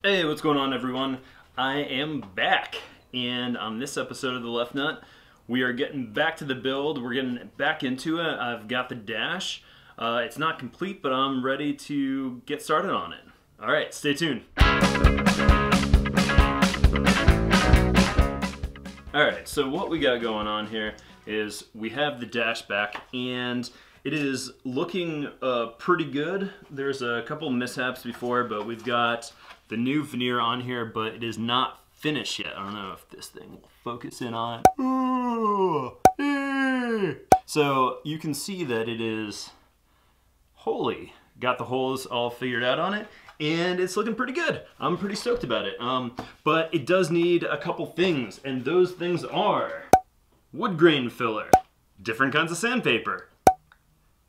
Hey, what's going on everyone? I am back, and on this episode of The Left Nut, we are getting back to the build. We're getting back into it. I've got the dash. It's not complete, but I'm ready to get started on it. All right, stay tuned. All right, so what we got going on here is we have the dash back, and it is looking pretty good. There's a couple mishaps before, but we've got the new veneer on here, but it is not finished yet. I don't know if this thing will focus in on it. So you can see that it is got the holes all figured out on it, and it's looking pretty good. I'm pretty stoked about it. But it does need a couple things, and those things are wood grain filler, different kinds of sandpaper,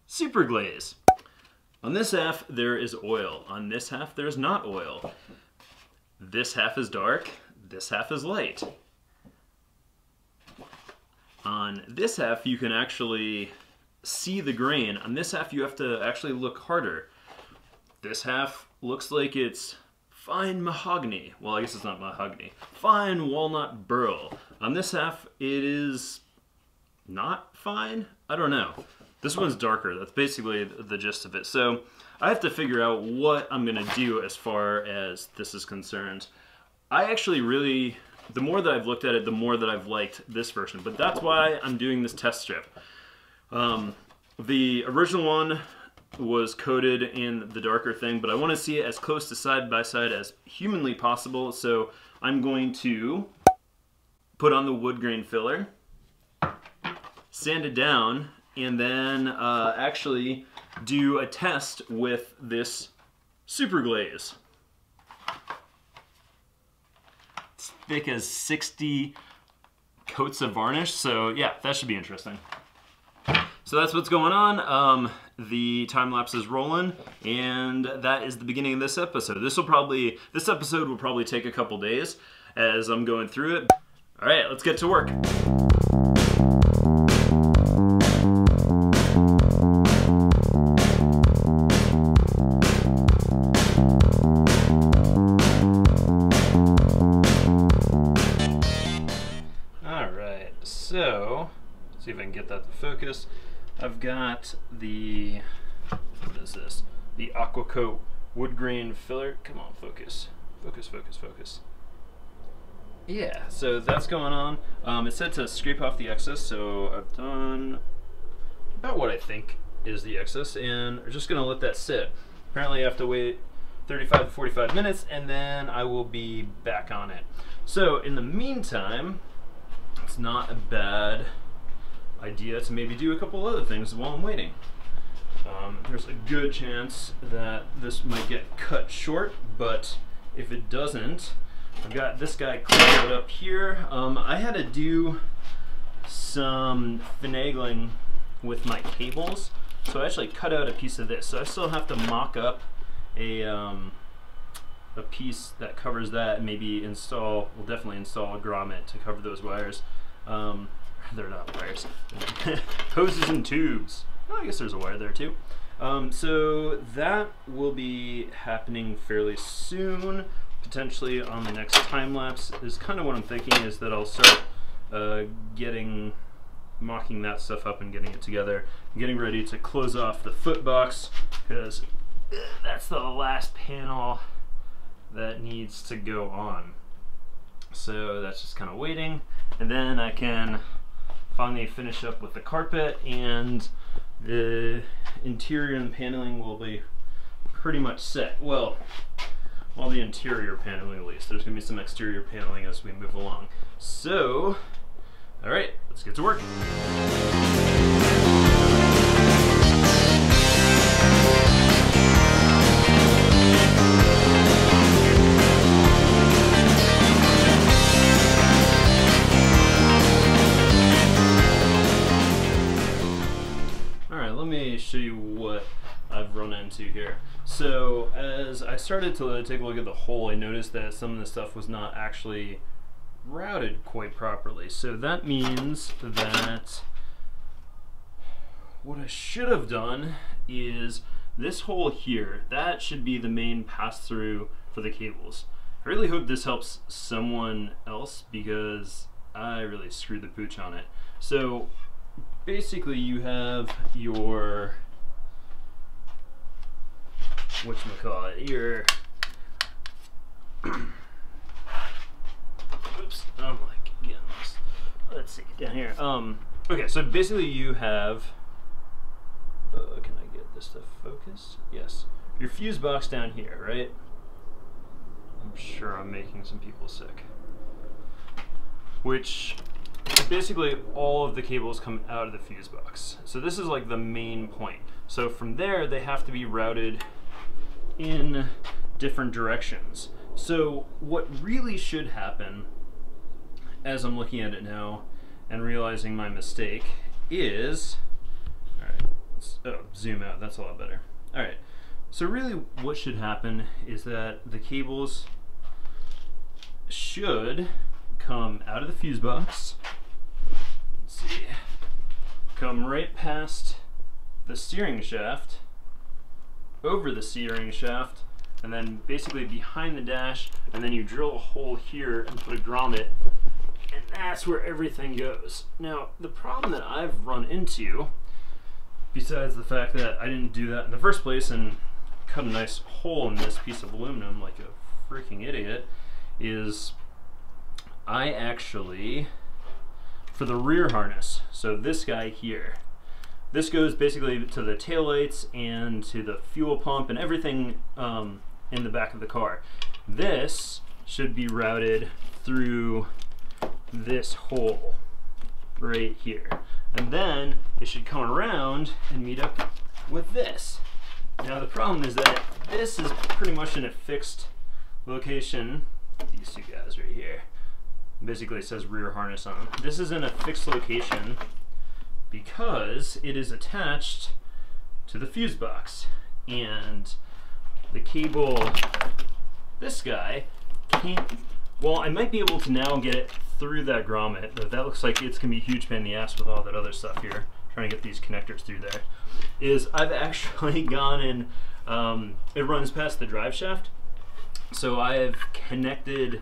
super glaze. On this half, there is oil. On this half, there's not oil. This half is dark, this half is light. On this half, you can actually see the grain. On this half, you have to actually look harder. This half looks like it's fine mahogany. Well, I guess it's not mahogany. Fine walnut burl. On this half, it is not fine? I don't know. This one's darker. That's basically the gist of it. So I have to figure out what I'm gonna do as far as this is concerned. I actually really, the more that I've looked at it, the more that I've liked this version, but that's why I'm doing this test strip. The original one was coated in the darker thing, but I want to see it as close to side by side as humanly possible, so I'm going to put on the wood grain filler, sand it down, and then actually do a test with this super glaze. It's thick as 60 coats of varnish, so yeah, that should be interesting. So that's what's going on. The time lapse is rolling, and that is the beginning of this episode. This episode will probably take a couple days as I'm going through it. All right, let's get to work. So, let's see if I can get that to focus. I've got the, what is this? The Aqua Coat wood grain filler. Come on, focus. Focus, focus, focus. Yeah, so that's going on. It said to scrape off the excess, so I've done about what I think is the excess, and we're just gonna let that sit. Apparently I have to wait 35 to 45 minutes, and then I will be back on it. So in the meantime, it's not a bad idea to maybe do a couple other things while I'm waiting. There's a good chance that this might get cut short, but if it doesn't, I've got this guy cleared up here. I had to do some finagling with my cables, so I actually cut out a piece of this. So I still have to mock up a piece that covers that, and maybe we'll definitely install a grommet to cover those wires. They're not wires. Hoses and tubes. Oh, I guess there's a wire there too. So that will be happening fairly soon, potentially on the next time lapse. Is kind of what I'm thinking, is that I'll start mocking that stuff up and getting it together, getting ready to close off the foot box, because that's the last panel that needs to go on. So that's just kind of waiting, and then I can finally finish up with the carpet, and the interior and paneling will be pretty much set. Well, all the interior paneling at least. There's going to be some exterior paneling as we move along. So, all right, let's get to work. Let me show you what I've run into here. So as I started to take a look at the hole, I noticed that some of the stuff was not actually routed quite properly. So that means that what I should have done is this hole here, that should be the main pass-through for the cables. I really hope this helps someone else because I really screwed the pooch on it. So basically you have your, whatchamacallit, your, oops, I'm like getting lost. Let's see, down here. Okay, so basically you have, can I get this to focus? Yes. Your fuse box down here, right? I'm sure I'm making some people sick. Which, basically all of the cables come out of the fuse box. So this is like the main point. So from there, they have to be routed in different directions. So what really should happen, as I'm looking at it now and realizing my mistake, is, all right, let's zoom out, that's a lot better. All right, so really what should happen is that the cables should come out of the fuse box, let's see, come right past the steering shaft, over the steering shaft, and then basically behind the dash, and then you drill a hole here and put a grommet, and that's where everything goes. Now, the problem that I've run into, besides the fact that I didn't do that in the first place and cut a nice hole in this piece of aluminum like a freaking idiot, is I actually, for the rear harness, so this guy here, this goes basically to the taillights and to the fuel pump and everything in the back of the car. This should be routed through this hole right here. And then it should come around and meet up with this. Now the problem is that this is pretty much in a fixed location. These two guys right here. Basically it says rear harness on them. This is in a fixed location because it is attached to the fuse box. And the cable, this guy, can't, well, I might be able to now get it through that grommet, but that looks like it's gonna be a huge pain in the ass with all that other stuff here, trying to get these connectors through there, is I've actually gone and it runs past the drive shaft. So I've connected,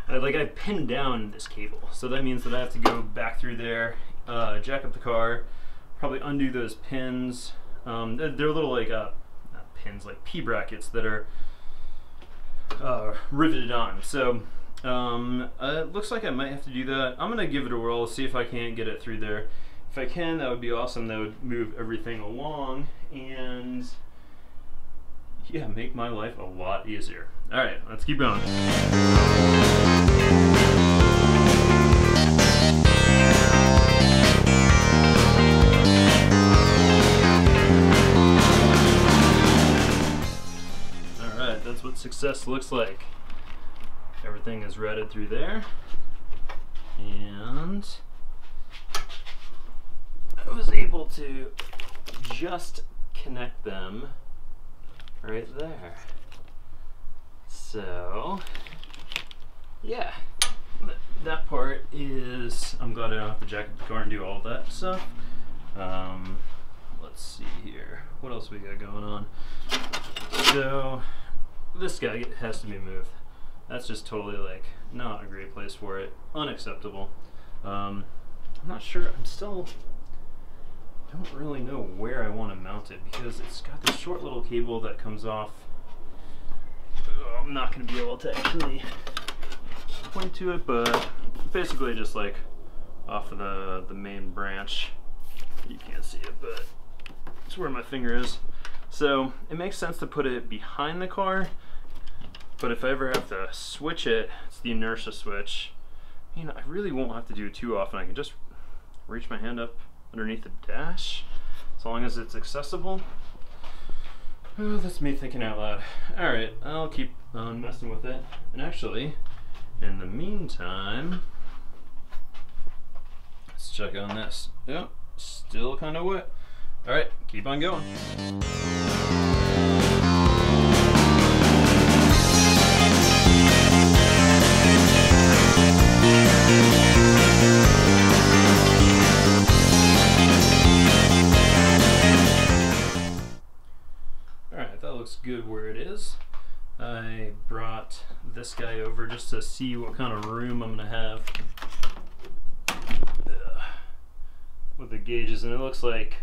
I've pinned down this cable. So that means that I have to go back through there, jack up the car, probably undo those pins. They're little like, not pins, like P-brackets that are riveted on. So it looks like I might have to do that. I'm gonna give it a whirl, see if I can't get it through there. If I can, that would be awesome. That would move everything along and yeah, make my life a lot easier. All right, let's keep going. All right, that's what success looks like. Everything is routed through there, and I was able to just connect them right there. So yeah, that part is, I'm glad I don't have to jack up the car and do all that stuff. Let's see here, what else we got going on? So this guy has to be moved. That's just totally like not a great place for it. Unacceptable. I'm not sure, I don't really know where I want to mount it because it's got this short little cable that comes off. I'm not going to be able to actually point to it, but basically just like off of the main branch. You can't see it, but it's where my finger is. So it makes sense to put it behind the car, but if I ever have to switch it, it's the inertia switch. You know, I really won't have to do it too often. I can just reach my hand up underneath the dash, as long as it's accessible. Oh, that's me thinking out loud. All right, I'll keep on messing with it. And actually, in the meantime, let's check on this. Yep, still kind of wet. All right, keep on going. Alright, that looks good where it is. I brought this this guy over just to see what kind of room I'm gonna have with the gauges, and it looks like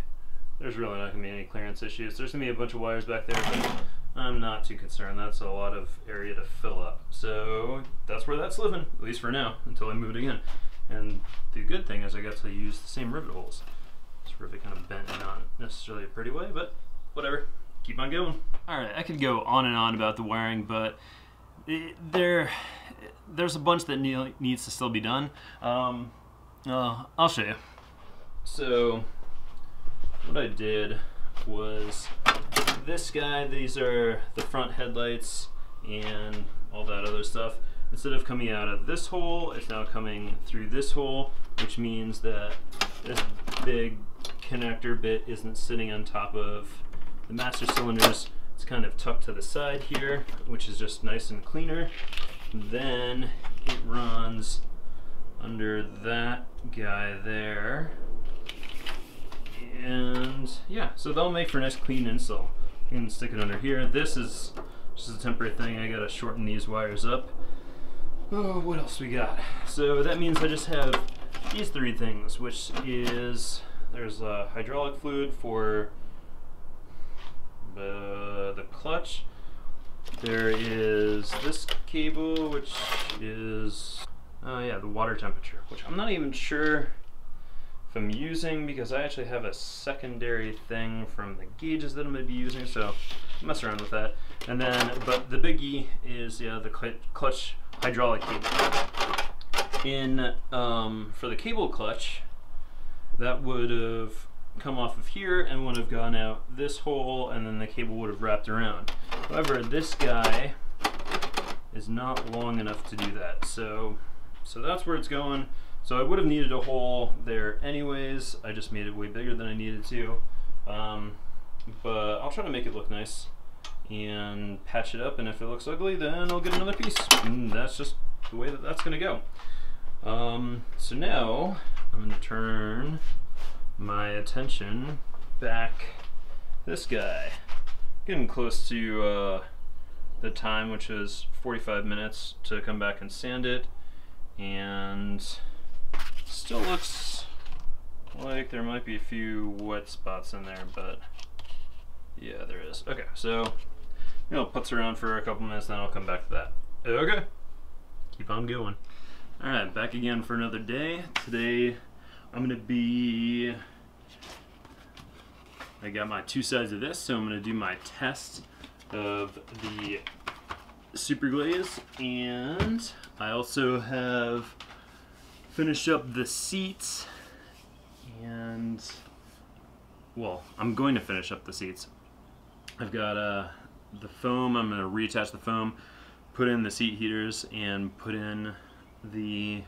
there's really not gonna be any clearance issues. There's gonna be a bunch of wires back there, but I'm not too concerned. That's a lot of area to fill up. So that's where that's living, at least for now, until I move it again. And the good thing is I got to use the same rivet holes. This rivet kind of bent in not necessarily a pretty way, but whatever. Keep on going. All right, I could go on and on about the wiring, but there's a bunch that needs to still be done. I'll show you. So what I did was this guy, these are the front headlights and all that other stuff. Instead of coming out of this hole, it's now coming through this hole, which means that this big connector bit isn't sitting on top of the master cylinders. It's kind of tucked to the side here, which is just nice and cleaner. Then it runs under that guy there. And yeah, so that'll make for a nice clean install. You can stick it under here. This is just a temporary thing. I gotta shorten these wires up. Oh, what else we got? So that means I just have these three things, which is there's hydraulic fluid for the clutch. There is this cable, which is yeah, the water temperature, which I'm not even sure if I'm using, because I actually have a secondary thing from the gauges that I'm going to be using, so I'll mess around with that. And then, but the biggie is the clutch hydraulic cable. For the cable clutch, that would have come off of here and would have gone out this hole, and then the cable would have wrapped around. However, this guy is not long enough to do that, so that's where it's going. So I would have needed a hole there anyways. I just made it way bigger than I needed to. But I'll try to make it look nice and patch it up, and if it looks ugly, then I'll get another piece. And that's just the way that that's gonna go. So now I'm gonna turn my attention back this guy. Getting close to the time, which is 45 minutes to come back and sand it, and still looks like there might be a few wet spots in there, but yeah, there is. Okay, so putz around for a couple minutes, then I'll come back to that. Okay, keep on going. All right, back again for another day. Today I'm gonna be, I got my two sides of this, so I'm gonna do my test of the super glaze, and I also have finished up the seats, and well, I'm going to finish up the seats. I've got the foam. I'm going to reattach the foam, put in the seat heaters, and put in the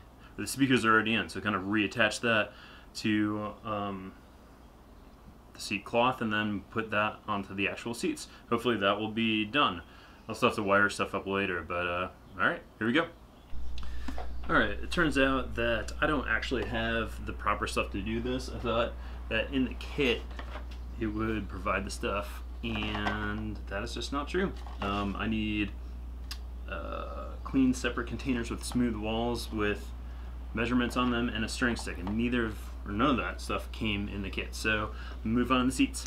speakers are already in, so kind of reattach that to the seat cloth, and then put that onto the actual seats. Hopefully that will be done. I'll still have to wire stuff up later, but alright, here we go. Alright, it turns out that I don't actually have the proper stuff to do this. I thought that in the kit it would provide the stuff, and that is just not true. I need clean separate containers with smooth walls with measurements on them and a string stick, and none of that stuff came in the kit. So move on to the seats.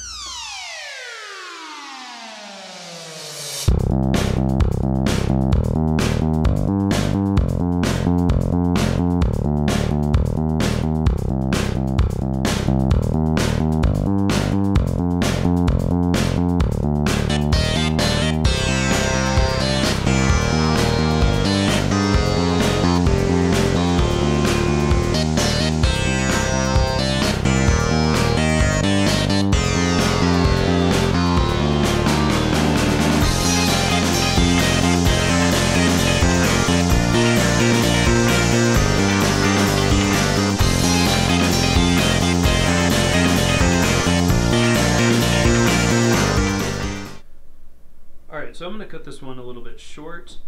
So I'm going to cut this one a little bit short.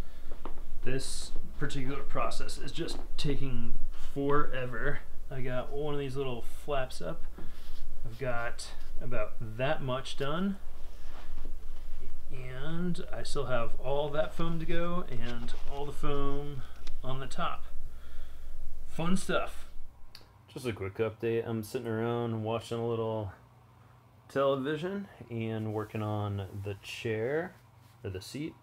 This particular process is just taking forever. I got one of these little flaps up. I've got about that much done, And I still have all that foam to go and all the foam on the top. Fun stuff. Just a quick update. I'm sitting around watching a little television and working on the chair or the seat,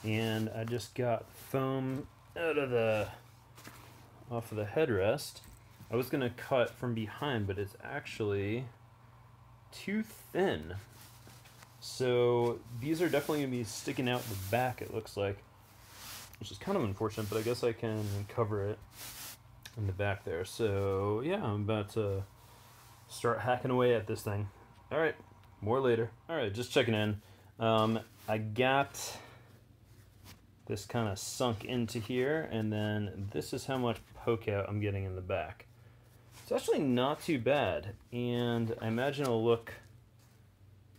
and I just got foam out of off of the headrest. I was gonna cut from behind, but it's actually too thin. So these are definitely gonna be sticking out the back, it looks like, which is kind of unfortunate, but I guess I can cover it in the back there. So yeah, I'm about to start hacking away at this thing. All right, more later. All right, just checking in. I got this kind of sunk into here, and then this is how much poke out I'm getting in the back. It's actually not too bad, and I imagine it'll look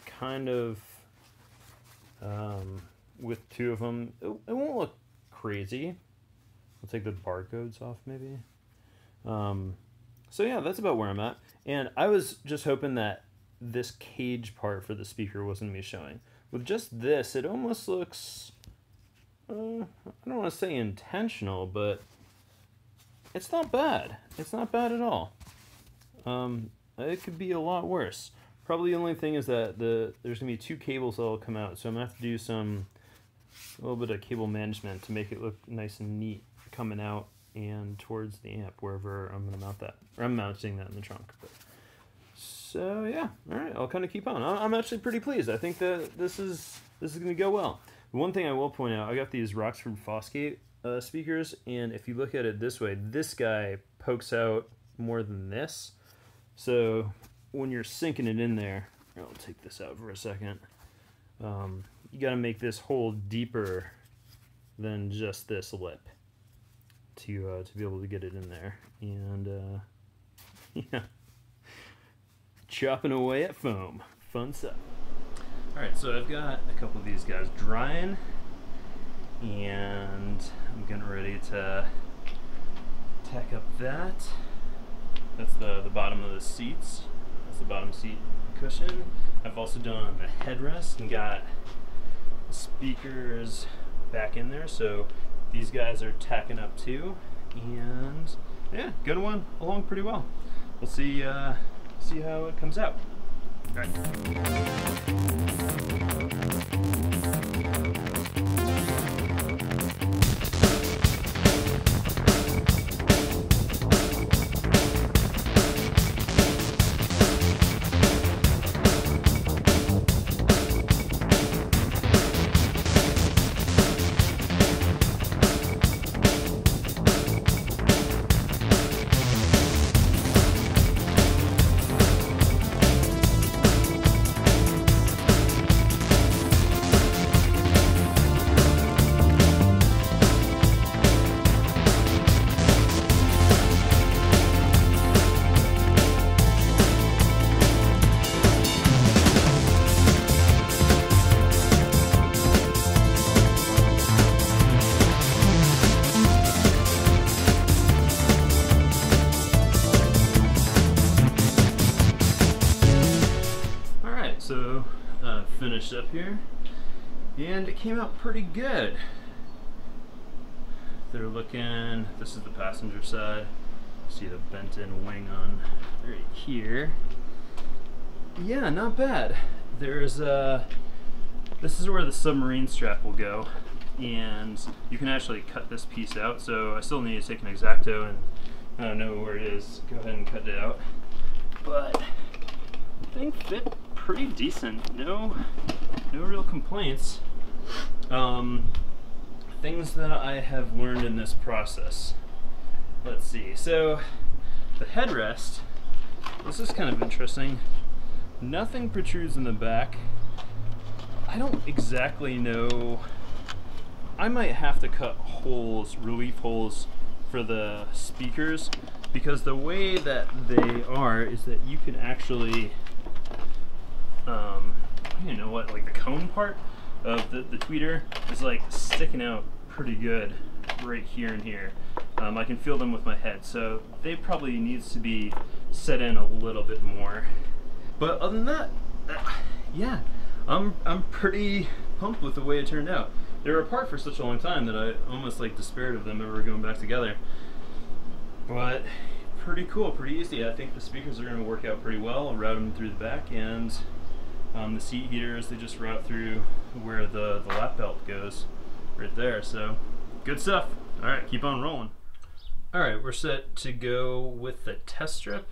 kind of, with two of them, it won't look crazy. I'll take the barcodes off maybe. So yeah, that's about where I'm at. And I was just hoping that this cage part for the speaker wasn't me showing. With just this, it almost looks, I don't want to say intentional, but it's not bad. It's not bad at all. It could be a lot worse. Probably the only thing is that there's going to be two cables that will come out, so I'm going to have to do a little bit of cable management to make it look nice and neat coming out and towards the amp, wherever I'm going to mount that. Or I'm mounting that in the trunk. But. So yeah, all right, I'll kind of keep on. I'm actually pretty pleased. I think that this is going to go well. One thing I will point out, I got these Roxford Fosgate speakers, and if you look at it this way, this guy pokes out more than this. So when you're sinking it in there, I'll take this out for a second. You got to make this hole deeper than just this lip to be able to get it in there. And yeah, chopping away at foam, fun stuff. All right, so I've got a couple of these guys drying, and I'm getting ready to tack up that. That's the bottom of the seats. That's the bottom seat cushion. I've also done the headrest and got the speakers back in there, so these guys are tacking up too. And yeah, going along pretty well. We'll see how it comes out. All right. So finished up here, and it came out pretty good. They're looking, this is the passenger side. See the bent in wing on right here. Yeah, not bad. There's this is where the submarine strap will go, and you can actually cut this piece out. So I still need to take an X-Acto and I don't know where it is. Go ahead and cut it out. But I think fit pretty decent. No real complaints. Things that I have learned in this process. Let's see. So the headrest, this is kind of interesting. Nothing protrudes in the back. I don't exactly know. I might have to cut holes, relief holes for the speakers, because the way that they are is that you can actually you know what, like the cone part of the tweeter is like sticking out pretty good right here and here. I can feel them with my head, so they probably needs to be set in a little bit more. But other than that, yeah, I'm pretty pumped with the way it turned out. They were apart for such a long time that I almost like despaired of them ever going back together. But pretty cool, pretty easy. I think the speakers are going to work out pretty well. I'll route them through the back, and the seat heaters, they just route through where the lap belt goes, right there. So good stuff. All right, keep on rolling. All right, we're set to go with the test strip.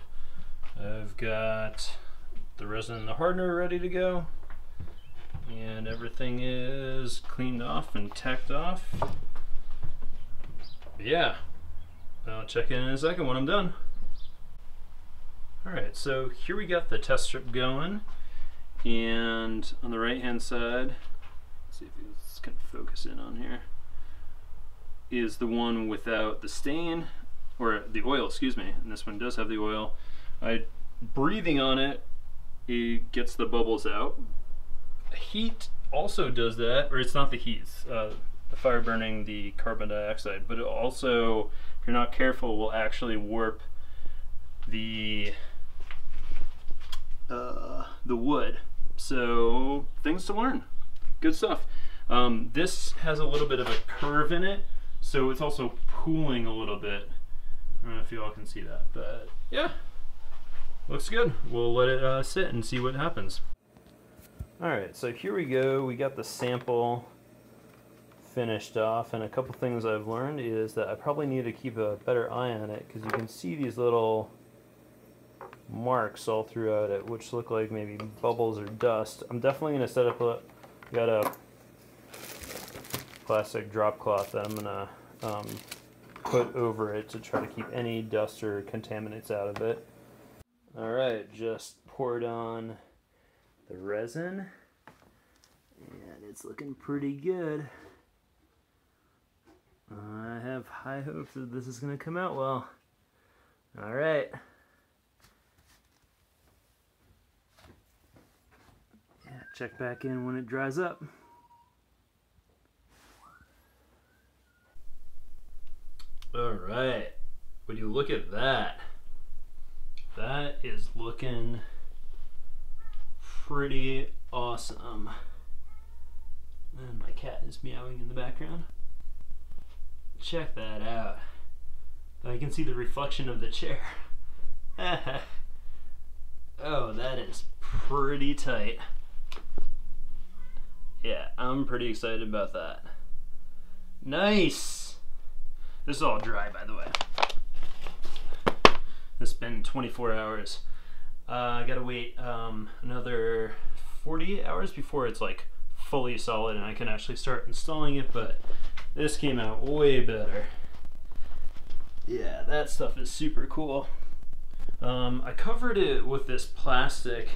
I've got the resin and the hardener ready to go, and everything is cleaned off and tacked off. Yeah, I'll check in a second when I'm done. All right, so here we got the test strip going, and on the right hand side, let's see if it's gonna focus in on here, is the one without the stain, or the oil, excuse me, and this one does have the oil. Breathing on it, it gets the bubbles out. Heat also does that, or it's not the heat, it's the fire burning the carbon dioxide, but it also, if you're not careful, will actually warp the wood. So things to learn. Good stuff. This has a little bit of a curve in it, so it's also pooling a little bit. I don't know if you all can see that, but yeah, looks good. We'll let it sit and see what happens. All right, so here we go. We got the sample finished off, and a couple things I've learned is that I probably need to keep a better eye on it, because you can see these little marks all throughout it, which look like maybe bubbles or dust. I'm definitely going to set up got a plastic drop cloth that I'm going to put over it to try to keep any dust or contaminants out of it. All right, just poured on the resin, and it's looking pretty good. I have high hopes that this is going to come out well. All right. Yeah, check back in when it dries up. All right, would you look at that? That is looking pretty awesome. And my cat is meowing in the background. Check that out. I can see the reflection of the chair. Oh, that is pretty tight. Yeah, I'm pretty excited about that. Nice! This is all dry, by the way. It's been 24 hours. I gotta wait another 48 hours before it's like fully solid and I can actually start installing it, but this came out way better. Yeah, that stuff is super cool. I covered it with this plastic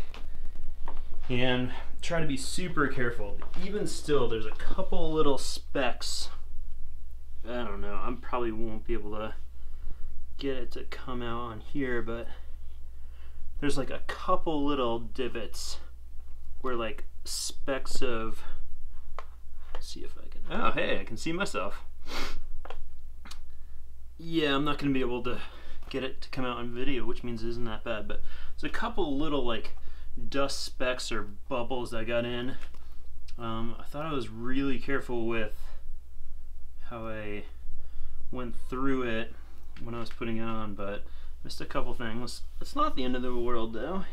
and try to be super careful. Even still, there's a couple little specks. I don't know, I probably won't be able to get it to come out on here, but there's like a couple little divots where like specks of, let's see if I can, oh hey, I can see myself. Yeah, I'm not gonna be able to get it to come out on video, which means it isn't that bad, but there's a couple little like dust specks or bubbles that got in. I thought I was really careful with how I went through it when I was putting it on, but missed a couple things. It's not the end of the world though.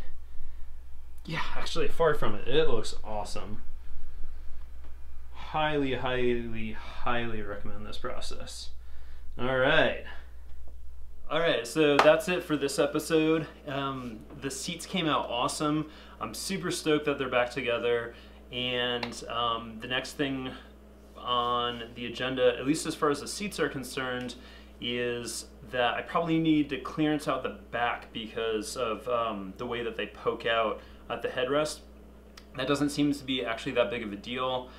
Yeah, actually far from it. It looks awesome. Highly, highly, highly recommend this process. Alright, so that's it for this episode. The seats came out awesome. I'm super stoked that they're back together, and the next thing on the agenda, at least as far as the seats are concerned, is that I probably need to clearance out the back because of the way that they poke out at the headrest. That doesn't seem to be actually that big of a deal.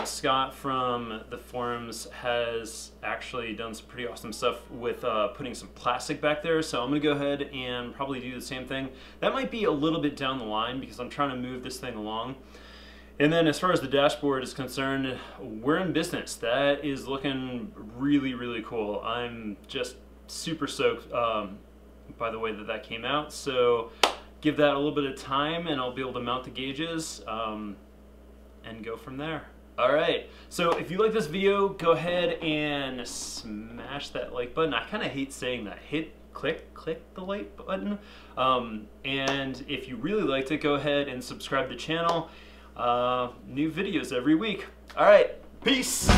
Scott from the forums has actually done some pretty awesome stuff with putting some plastic back there, so I'm gonna go ahead and probably do the same thing. That might be a little bit down the line because I'm trying to move this thing along. And then as far as the dashboard is concerned, we're in business. That is looking really, really cool. I'm just super stoked by the way that that came out. So give that a little bit of time and I'll be able to mount the gauges. and go from there. Alright, so if you like this video, go ahead and smash that like button. I kind of hate saying that. Click the like button. And if you really liked it, go ahead and subscribe to the channel. New videos every week. Alright, peace!